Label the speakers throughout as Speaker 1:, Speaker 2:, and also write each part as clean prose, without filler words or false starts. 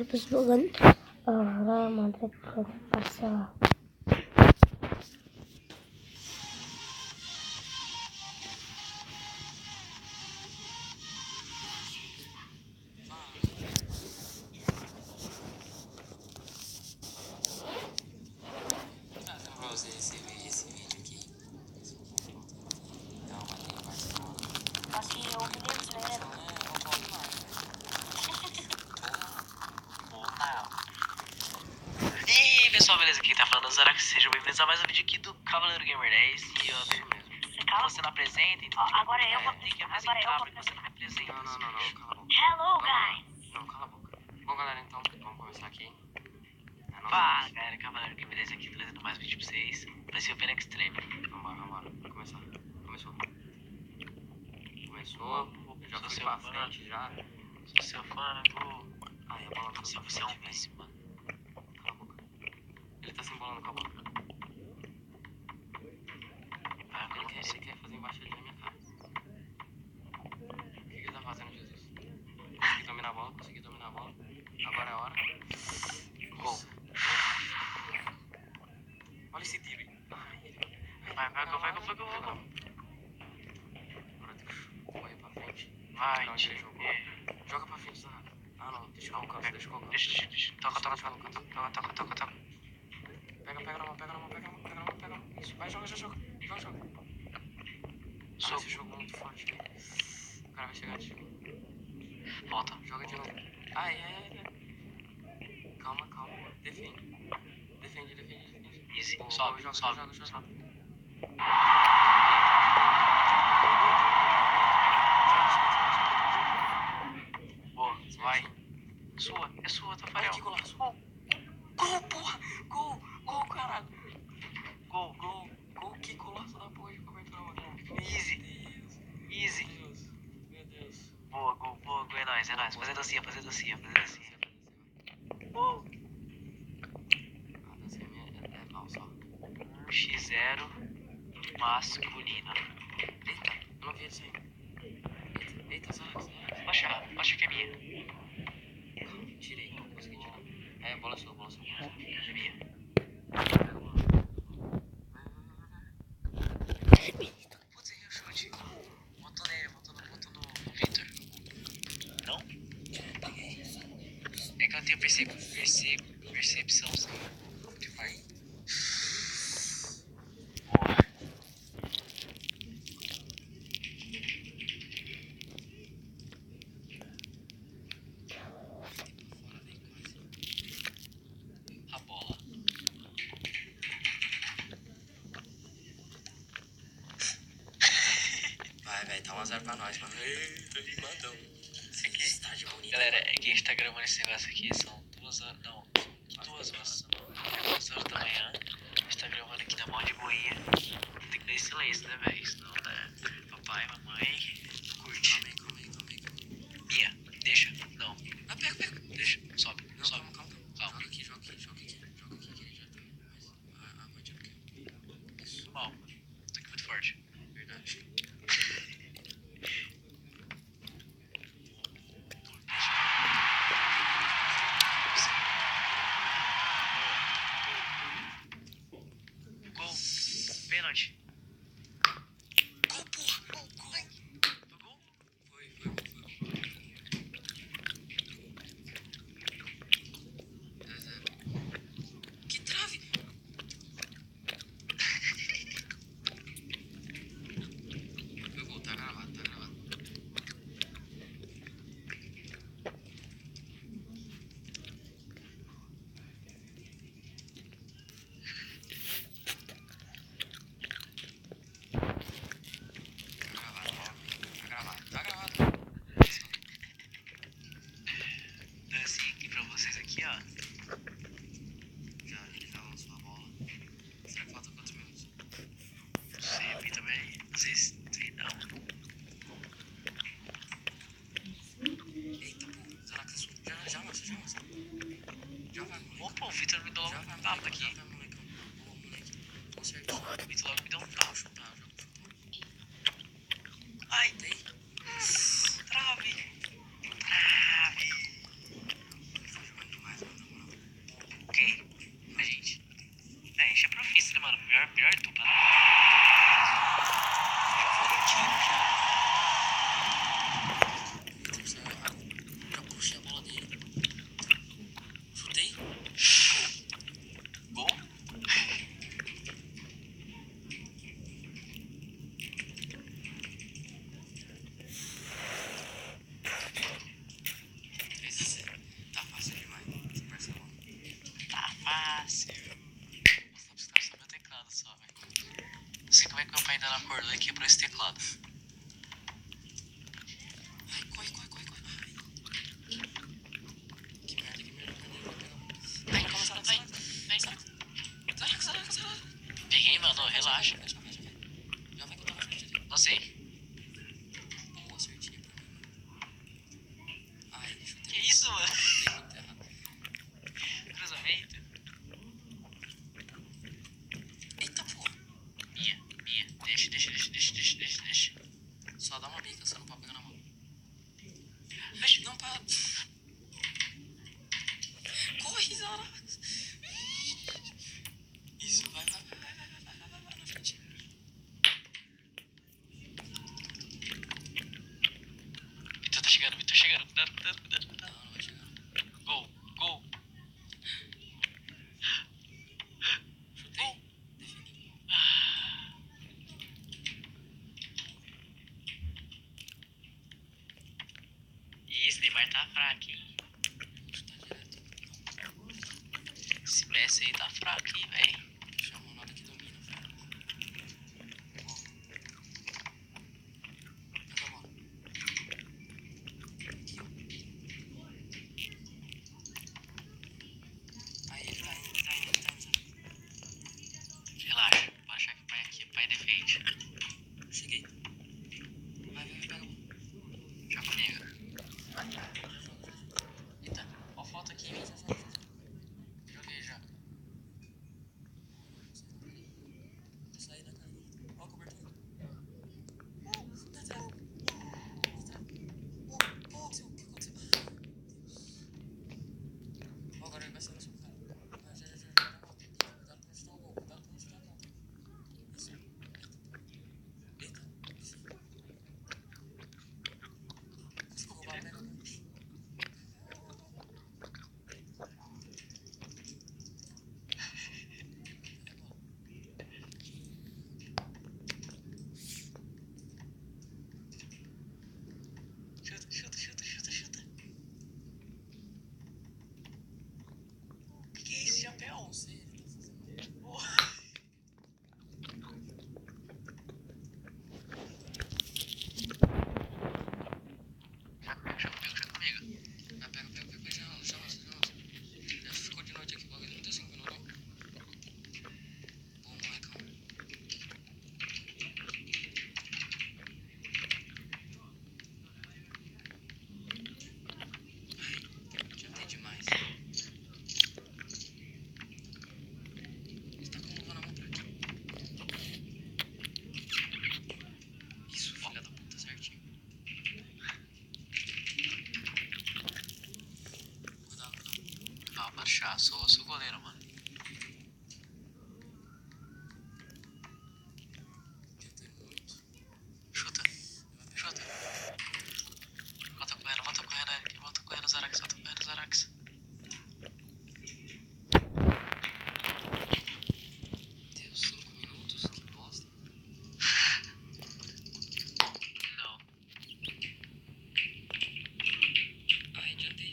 Speaker 1: outra pessoa jogando. Mano, passa.
Speaker 2: Esse vídeo aqui. Então,
Speaker 3: Assim, eu mesmo, né?
Speaker 2: E aí, pessoal, beleza? Quem tá falando é o Zarax. Sejam bem-vindos a mais um vídeo aqui do Cavaleiro Gamer 10. E eu mesmo. Você não apresenta, então.
Speaker 3: Agora eu vou.
Speaker 2: Tem que apresentar, porque você não me apresenta. Não, cala a boca.
Speaker 3: Hello, guys!
Speaker 2: Não, cala a boca. Bom, galera, então, vamos começar aqui. Fala, galera, Cavaleiro Gamer 10 aqui, trazendo mais vídeo pra vocês. Vai ser o Pena Extreme. Vambora. Vai começar. Começou. Eu já fui pra frente, já. Sou seu fã, vou. Ai, a bola tá sem você é um vice, mano. Cala a boca. Ele tá se embolando com a bola. Ele quer fazer embaixadinha na minha cara. O que ele tá fazendo, Jesus? Consegui dominar a bola. Agora é a hora. Gol. Olha esse tiro. Vai, gol. Agora tem que correr pra frente. Vai, tio. Joga pra frente, Zara. Ah, não. Deixa eu colocar. Deixa. Toca. Pega na mão. Isso, vai, joga. Joga. Esse jogo é muito forte. O cara vai chegar de novo. Volta. Joga de novo. Ai. Calma. Defende. Easy. Sobe. Joga. Boa, vai. É sua, Tafarel. Que golaço. Gol, porra. Gol, caralho. Gol. Que golaço da porra de cobertura, mano. Easy. Meu Deus. Boa, gol, é nóis. Fazer docinha. A dancinha é mal, só. 1x0 masculino. Eita, eu não vi isso aí. Eita, Zarax. Baixa que é minha. Calma, tirei, não consegui tirar. É, bola sua. É minha. Putz, errei o chute. Botou no Victor. Não? É que eu tenho percepção de vai. Boa. A bola. Vai, velho, tá 1x0 pra nós, mano. Eita, limadão. Isso aqui, estádio bonito. Galera, quem está gravando esse negócio aqui são 2 horas. Não, 2 horas. 2 horas da manhã. A gente tá gravando aqui na mão de boinha. Tem que dar esse silêncio, né, velho? Senão, né? Papai, mamãe. Curte. Calma aí. Mia, deixa. Não. Ah, pega. Deixa. Sobe. Calma. Joga aqui, que ele já tá. Mas vai isso. Mal. Isso aqui é muito forte. Verdade. Gol. Pênalti. Gol, porra. Gol. Foi gol? Foi. Que trave. Foi gol, tá gravado. Tá gravado. Dancinha aqui pra vocês aqui, ó. Ele já lançou a bola. Será que falta quantos minutos? Não sei, aqui também. Não sei não. Eita, pô. Zarax, já lança. Já vai, moleque. Opa, o Victor me deu logo um tapa aqui. Já vai, molecão. Boa, moleque. Tô certinho. O Victor logo me deu um tapa. Chutar. Ai, dei. Trave. ainda não acordou e quebrou esse teclado. Ai, corre. Ai. Que merda. Vai, começa, vai. Caraca. Peguei, mano, relaxa. Já vai contar na frente dele. Não sei. Boa, certinho pra mim. Ai, deixa eu ter. Que isso, mano? Cruzamento. Eita, pô. Mia. Deixa. Só dá uma bica, você não pode pegar na mão. Vixe, não, para. Corre, Zara. Isso, vai na frente. Vitor tá chegando. Cuidado. Não vai chegar. Gol. Chutei. Defini. Esse Neymar tá fraco, hein? Chutar direto. Esse Messi aí tá fraco, hein, velho? Deixa o Ronaldo que domina, velho. Pega a bola. Aqui, ó. Aí ele tá indo. Relaxa, pode achar que o pai aqui, o pai defende. Cheguei. Vai, pega a bola. Já comigo. Eita, ó a foto aqui. Joguei já. Saí da cara. Ó a cobertura. O que aconteceu? Ó, agora ele vai ser no seu cara. Já. Cuidado pra não chutar o gol. Isso. Eita. Se roubar, pega a bola. Chuta. Que é esse chapéu? Não sei, ele tá fazendo. Porra. Já comigo. Ah, pega, já. Já ficou de noite aqui, bagulho. 35 minutos. Bom, molecão. Jantei demais. Ele tá com a luva na mão pra quê? Isso, filha da puta, certinho. Cuidado. Ah, marchar, sou goleiro, mano. Jantei muito. Chuta. Volta correndo, Eric. Volta correndo, Zarax. Deu 5 minutos, que bosta. Não. Ai, adiantei.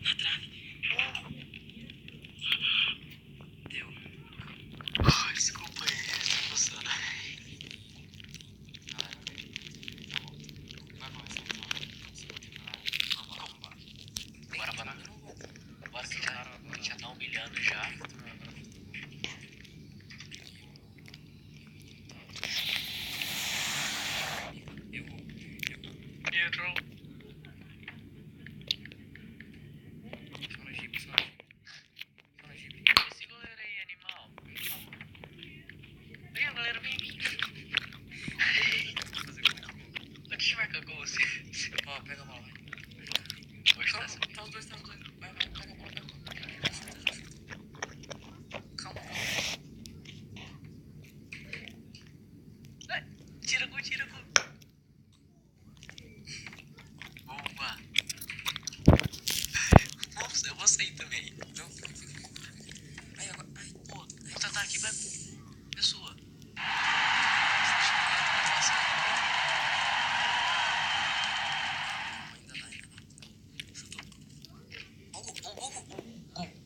Speaker 2: Na trave. Deu. Oh, desculpa aí, tá coçando. Vai começar então. Bora que já tá humilhando já. Entrou. Só no Jeep. Esse goleiro aí, animal. Vem, goleiro, vem. Deixa eu marcar com você. Ó, pega a bola, vai. Tá os dois. Vai, pega a bola. Calma. Ai, tira gol. Boa. Nossa, eu vou sair também. Não, fica. Aí, agora. Ai, pô. Contra-ataque, vai. É sua. Ainda não. Chutou.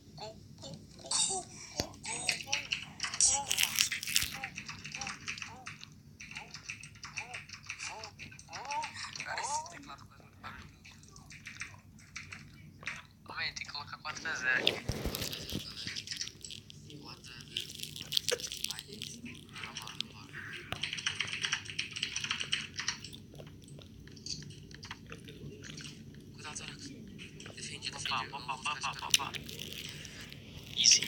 Speaker 2: Gol. Berserk. Opa. Easy.